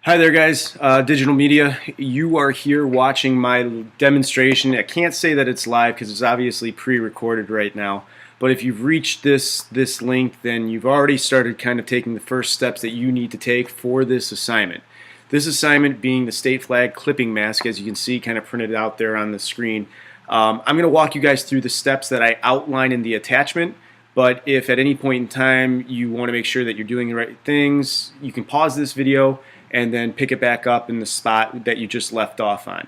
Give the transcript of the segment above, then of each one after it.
Hi there guys, Digital Media. You are here watching my demonstration. I can't say that it's live because it's obviously pre-recorded right now, but if you've reached this link, then you've already started kind of taking the first steps that you need to take for this assignment. This assignment being the state flag clipping mask, as you can see kind of printed out there on the screen. I'm going to walk you guys through the steps that I outline in the attachment. But if at any point in time you want to make sure that you're doing the right things, you can pause this video and then pick it back up in the spot that you just left off on.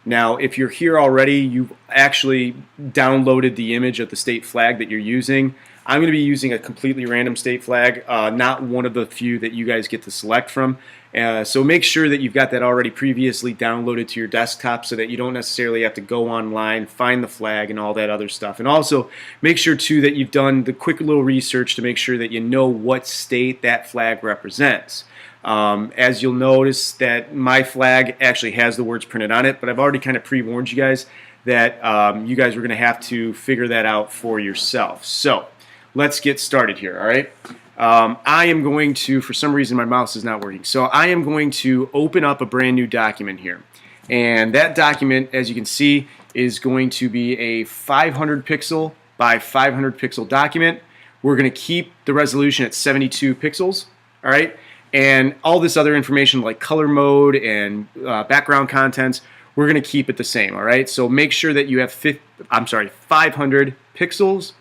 Now, if you're here already, you've actually downloaded the image of the state flag that you're using. I'm going to be using a completely random state flag, not one of the few that you guys get to select from. So make sure that you've got that already previously downloaded to your desktop so that you don't necessarily have to go online, find the flag, and all that other stuff. And also make sure too that you've done the quick little research to make sure that you know what state that flag represents. As you'll notice that my flag actually has the words printed on it, but I've already kind of pre-warned you guys that you guys were going to have to figure that out for yourself. So let's get started here, all right? I am going to, for some reason my mouse is not working, so I am going to open up a brand new document here. And that document, as you can see, is going to be a 500 pixel by 500 pixel document. We're going to keep the resolution at 72 pixels, all right? And all this other information like color mode and background contents, we're going to keep it the same, all right? So make sure that you have 500 pixels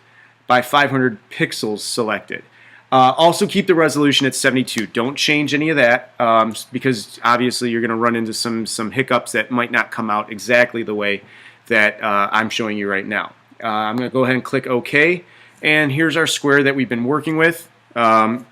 by 500 pixels selected. Also keep the resolution at 72. Don't change any of that because obviously you're going to run into some hiccups that might not come out exactly the way that I'm showing you right now. I'm going to go ahead and click OK. And here's our square that we've been working with.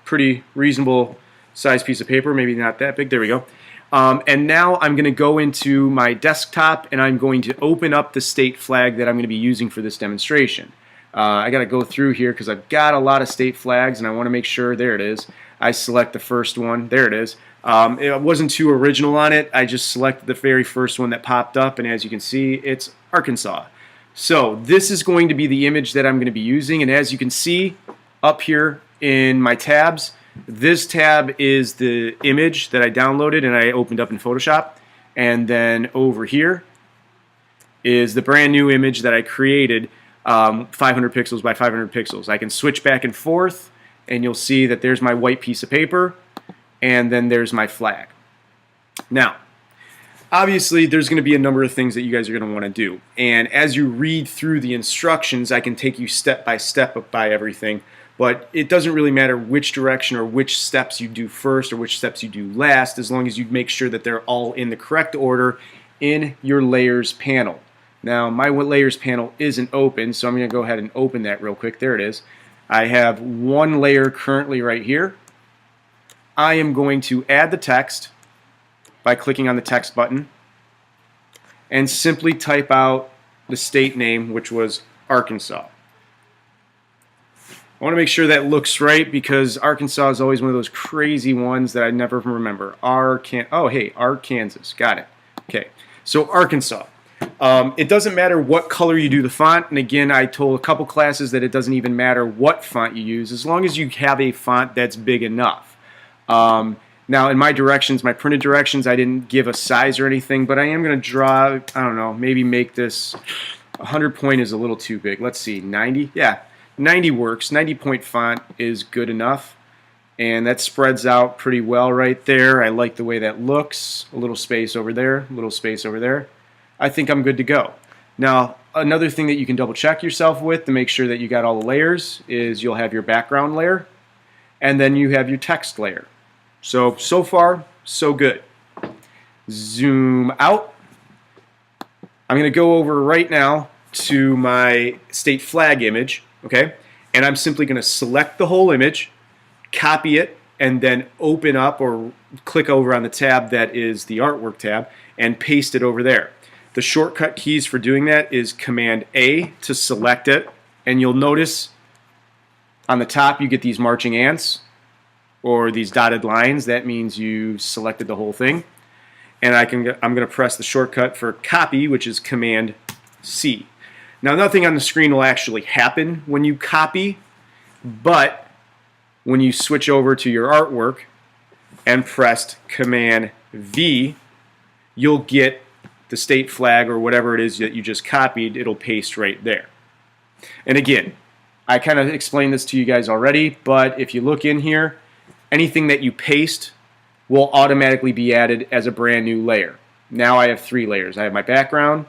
Pretty reasonable size piece of paper, maybe not that big. There we go. And now I'm going to go into my desktop and I'm going to open up the state flag that I'm going to be using for this demonstration. I got to go through here because I've got a lot of state flags and I want to make sure, there it is. I select the first one, there it is. It wasn't too original on it, I just selected the very first one that popped up, and as you can see, it's Arkansas. So this is going to be the image that I'm going to be using, and as you can see up here in my tabs, this tab is the image that I downloaded and I opened up in Photoshop, and then over here is the brand new image that I created, 500 pixels by 500 pixels. I can switch back and forth and you'll see that there's my white piece of paper and then there's my flag. Now, obviously there's going to be a number of things that you guys are going to want to do, and as you read through the instructions I can take you step by step by everything, but it doesn't really matter which direction or which steps you do first or which steps you do last, as long as you make sure that they're all in the correct order in your layers panel. Now my layers panel isn't open, so I'm going to go ahead and open that real quick. There it is. I have one layer currently right here. I am going to add the text by clicking on the text button and simply type out the state name, which was Arkansas. I want to make sure that looks right because Arkansas is always one of those crazy ones that I never remember. Oh, hey, Arkansas. Got it. Okay, so Arkansas. It doesn't matter what color you do the font, and again I told a couple classes that it doesn't even matter what font you use as long as you have a font that's big enough. Now in my directions, my printed directions, I didn't give a size or anything, but I am going to draw, I don't know, maybe make this 100 point is a little too big. Let's see, 90? Yeah, 90 works. 90 point font is good enough, and that spreads out pretty well right there. I like the way that looks. A little space over there, a little space over there. I think I'm good to go. Now, another thing that you can double check yourself with to make sure that you got all the layers is you'll have your background layer and then you have your text layer. So far, so good. Zoom out. I'm going to go over right now to my state flag image, okay? And I'm simply going to select the whole image, copy it, and then open up or click over on the tab that is the artwork tab and paste it over there. The shortcut keys for doing that is Command A to select it, and you'll notice on the top you get these marching ants or these dotted lines. That means you selected the whole thing. And I'm going to press the shortcut for copy, which is Command C. Now nothing on the screen will actually happen when you copy, but when you switch over to your artwork, and pressed Command V, you'll get the state flag or whatever it is that you just copied. It'll paste right there. And again, I kind of explained this to you guys already, but if you look in here, anything that you paste will automatically be added as a brand new layer. Now I have 3 layers. I have my background,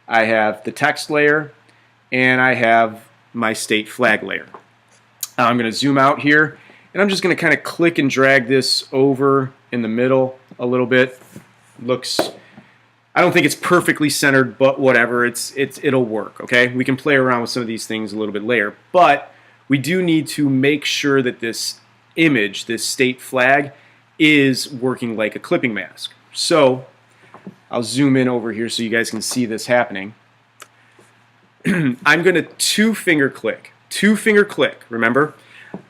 I have the text layer, and I have my state flag layer. I'm going to zoom out here, and I'm just going to kind of click and drag this over in the middle a little bit. Looks, I don't think it's perfectly centered, but whatever, it'll work, okay? We can play around with some of these things a little bit later, but we do need to make sure that this image, this state flag, is working like a clipping mask. So I'll zoom in over here so you guys can see this happening. I'm going to two finger click, remember,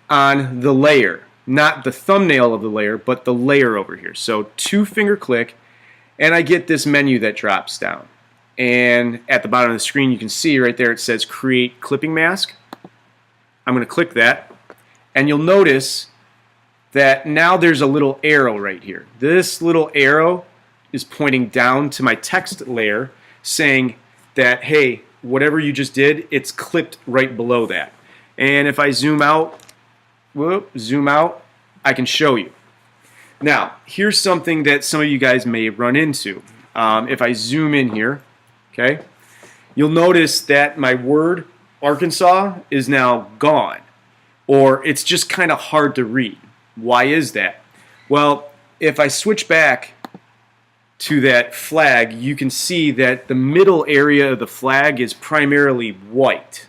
on the layer, not the thumbnail of the layer, but the layer over here. So 2 finger click, and I get this menu that drops down. And at the bottom of the screen you can see right there it says Create Clipping Mask. I'm going to click that, and you'll notice that now there's a little arrow right here. This little arrow is pointing down to my text layer saying that, hey, whatever you just did, it's clipped right below that. And if I zoom out, I can show you. Now, here's something that some of you guys may run into. If I zoom in here, okay, you'll notice that my word Arkansas is now gone, or it's just kind of hard to read. Why is that? Well, if I switch back to that flag, you can see that the middle area of the flag is primarily white.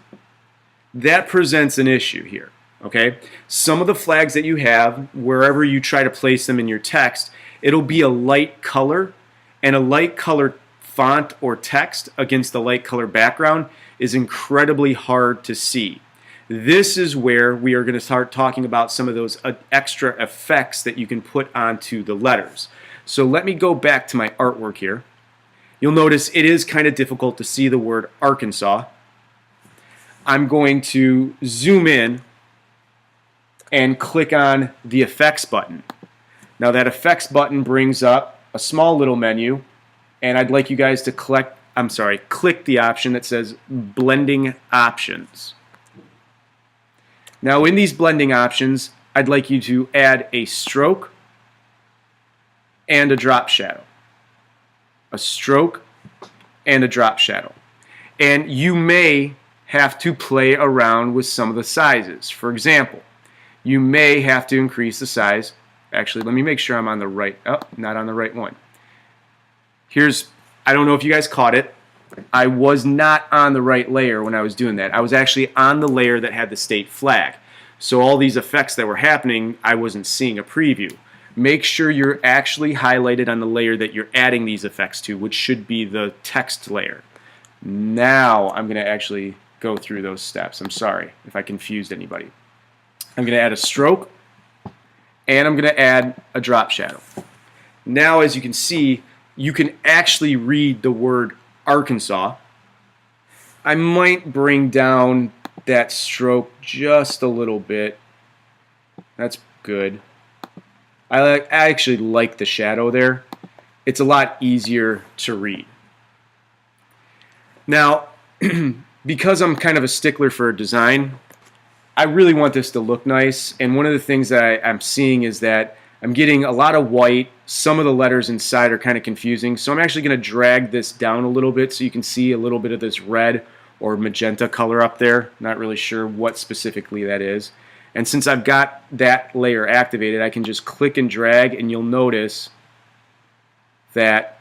That presents an issue here, okay? Some of the flags that you have, wherever you try to place them in your text, it'll be a light color, and a light color font or text against the light color background is incredibly hard to see. This is where we are going to start talking about some of those extra effects that you can put onto the letters. So let me go back to my artwork here. You'll notice it is kind of difficult to see the word Arkansas. I'm going to zoom in and click on the effects button. Now that effects button brings up a small little menu, and I'd like you guys to click the option that says Blending Options. Now in these blending options, I'd like you to add a stroke and a drop shadow. A stroke and a drop shadow. And you may have to play around with some of the sizes. For example, you may have to increase the size. Actually, let me make sure I'm on the right, not on the right one. I don't know if you guys caught it. I was not on the right layer when I was doing that. I was actually on the layer that had the state flag. So all these effects that were happening, I wasn't seeing a preview. Make sure you're actually highlighted on the layer that you're adding these effects to, which should be the text layer. Now I'm going to actually go through those steps. I'm sorry if I confused anybody. I'm going to add a stroke, and I'm going to add a drop shadow. Now, as you can see, you can actually read the word Arkansas. I might bring down that stroke just a little bit. That's good. I actually like the shadow there. It's a lot easier to read. Now, because I'm kind of a stickler for design, I really want this to look nice, and one of the things that I'm seeing is that I'm getting a lot of white. Some of the letters inside are kind of confusing, so I'm actually going to drag this down a little bit so you can see a little bit of this red or magenta color up there. Not really sure what specifically that is. And since I've got that layer activated, I can just click and drag, and you'll notice that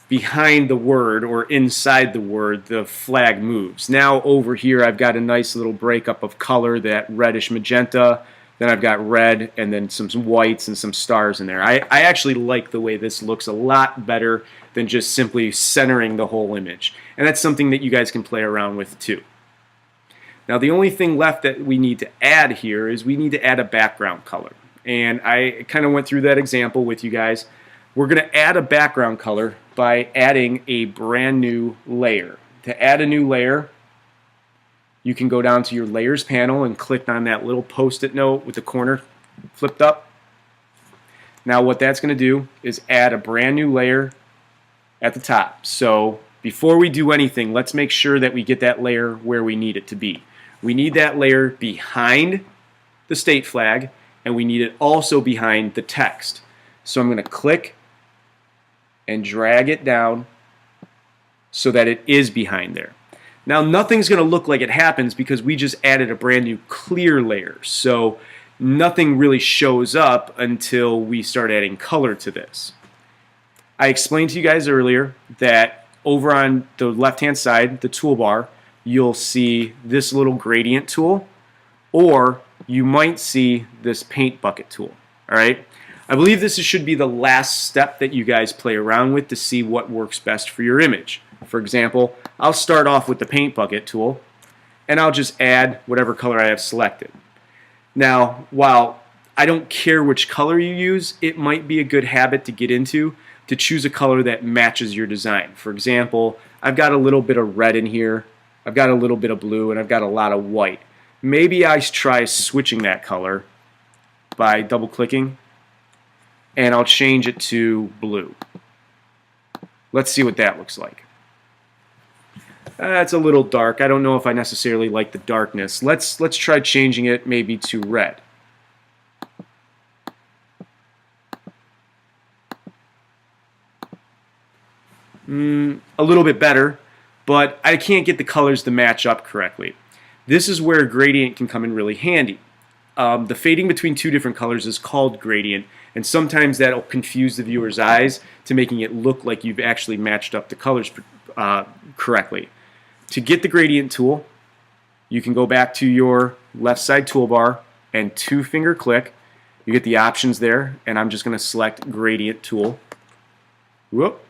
behind the word or inside the word, the flag moves. Now over here I've got a nice little breakup of color, that reddish magenta, then I've got red, and then some whites and some stars in there. I actually like the way this looks a lot better than just simply centering the whole image. And that's something that you guys can play around with too. Now the only thing left that we need to add here is we need to add a background color. And I kind of went through that example with you guys. We're going to add a background color by adding a brand new layer. To add a new layer, you can go down to your layers panel and click on that little post-it note with the corner flipped up. Now what that's going to do is add a brand new layer at the top. So before we do anything, let's make sure that we get that layer where we need it to be. We need that layer behind the state flag, and we need it also behind the text. So I'm going to click and drag it down so that it is behind there. Now nothing's going to look like it happens because we just added a brand new clear layer. So nothing really shows up until we start adding color to this. I explained to you guys earlier that over on the left hand side, the toolbar, you'll see this little gradient tool, or you might see this paint bucket tool. Alright? I believe this should be the last step that you guys play around with to see what works best for your image. For example, I'll start off with the paint bucket tool, and I'll just add whatever color I have selected. Now, while I don't care which color you use, it might be a good habit to get into to choose a color that matches your design. For example, I've got a little bit of red in here, I've got a little bit of blue, and I've got a lot of white. Maybe I try switching that color by double clicking, and I'll change it to blue. Let's see what that looks like. It's a little dark. I don't know if I necessarily like the darkness. Let's try changing it maybe to red. A little bit better, but I can't get the colors to match up correctly. This is where gradient can come in really handy. The fading between two different colors is called gradient, and sometimes that'll confuse the viewer's eyes to making it look like you've actually matched up the colors correctly. To get the gradient tool, you can go back to your left side toolbar and two-finger click. You get the options there, and I'm just going to select gradient tool. Whoop.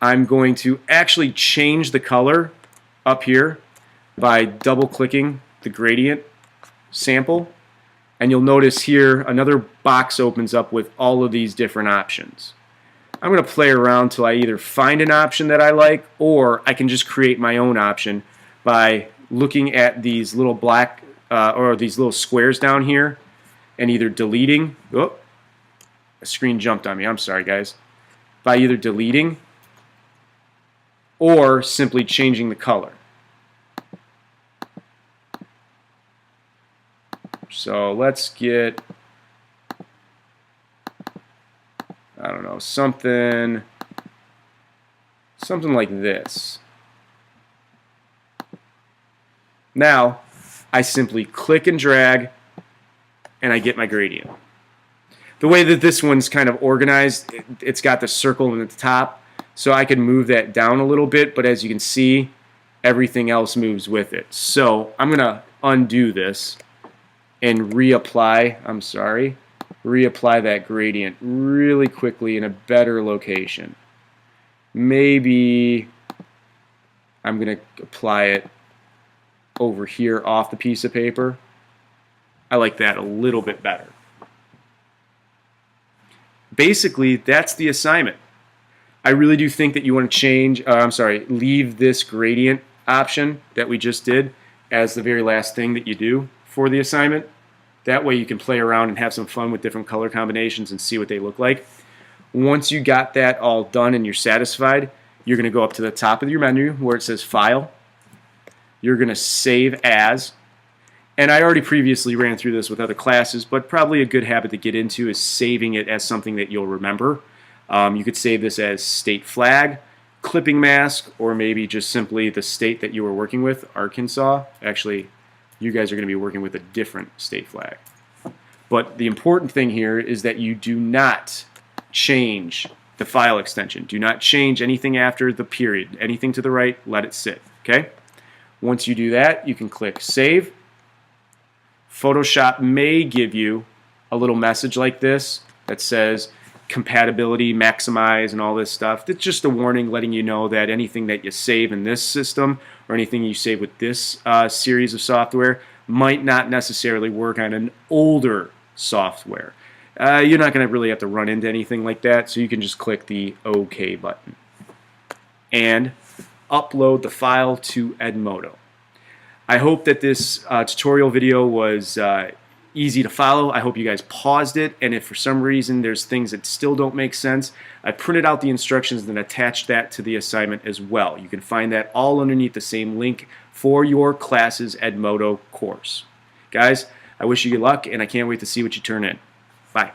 I'm going to actually change the color up here by double-clicking the gradient sample, and you'll notice here another box opens up with all of these different options. I'm going to play around till I either find an option that I like, or I can just create my own option by looking at these little black or these little squares down here and either deleting, oh, a screen jumped on me, I'm sorry guys, by either deleting or simply changing the color. So let's get, I don't know, something like this. Now, I simply click and drag, and I get my gradient. The way that this one's kind of organized, it's got the circle at the top, so I can move that down a little bit, but as you can see, everything else moves with it. So I'm going to undo this and reapply that gradient really quickly in a better location. Maybe I'm going to apply it over here off the piece of paper. I like that a little bit better. Basically, that's the assignment. I really do think that you want to leave this gradient option that we just did as the very last thing that you do for the assignment. That way you can play around and have some fun with different color combinations and see what they look like. Once you got that all done and you're satisfied, you're going to go up to the top of your menu where it says File. You're going to Save As. And I already previously ran through this with other classes, but probably a good habit to get into is saving it as something that you'll remember. You could save this as state flag, clipping mask, or maybe just simply the state that you were working with, Arkansas. Actually, you guys are going to be working with a different state flag. But the important thing here is that you do not change the file extension. Do not change anything after the period. Anything to the right, let it sit. Okay? Once you do that, you can click Save. Photoshop may give you a little message like this that says compatibility, maximize, and all this stuff. It's just a warning letting you know that anything that you save in this system or anything you save with this series of software might not necessarily work on an older software. You're not going to really have to run into anything like that, so you can just click the OK button and upload the file to Edmodo. I hope that this tutorial video was easy to follow. I hope you guys paused it, and if for some reason there's things that still don't make sense, I printed out the instructions and attached that to the assignment as well. You can find that all underneath the same link for your classes Edmodo course. Guys, I wish you good luck, and I can't wait to see what you turn in. Bye.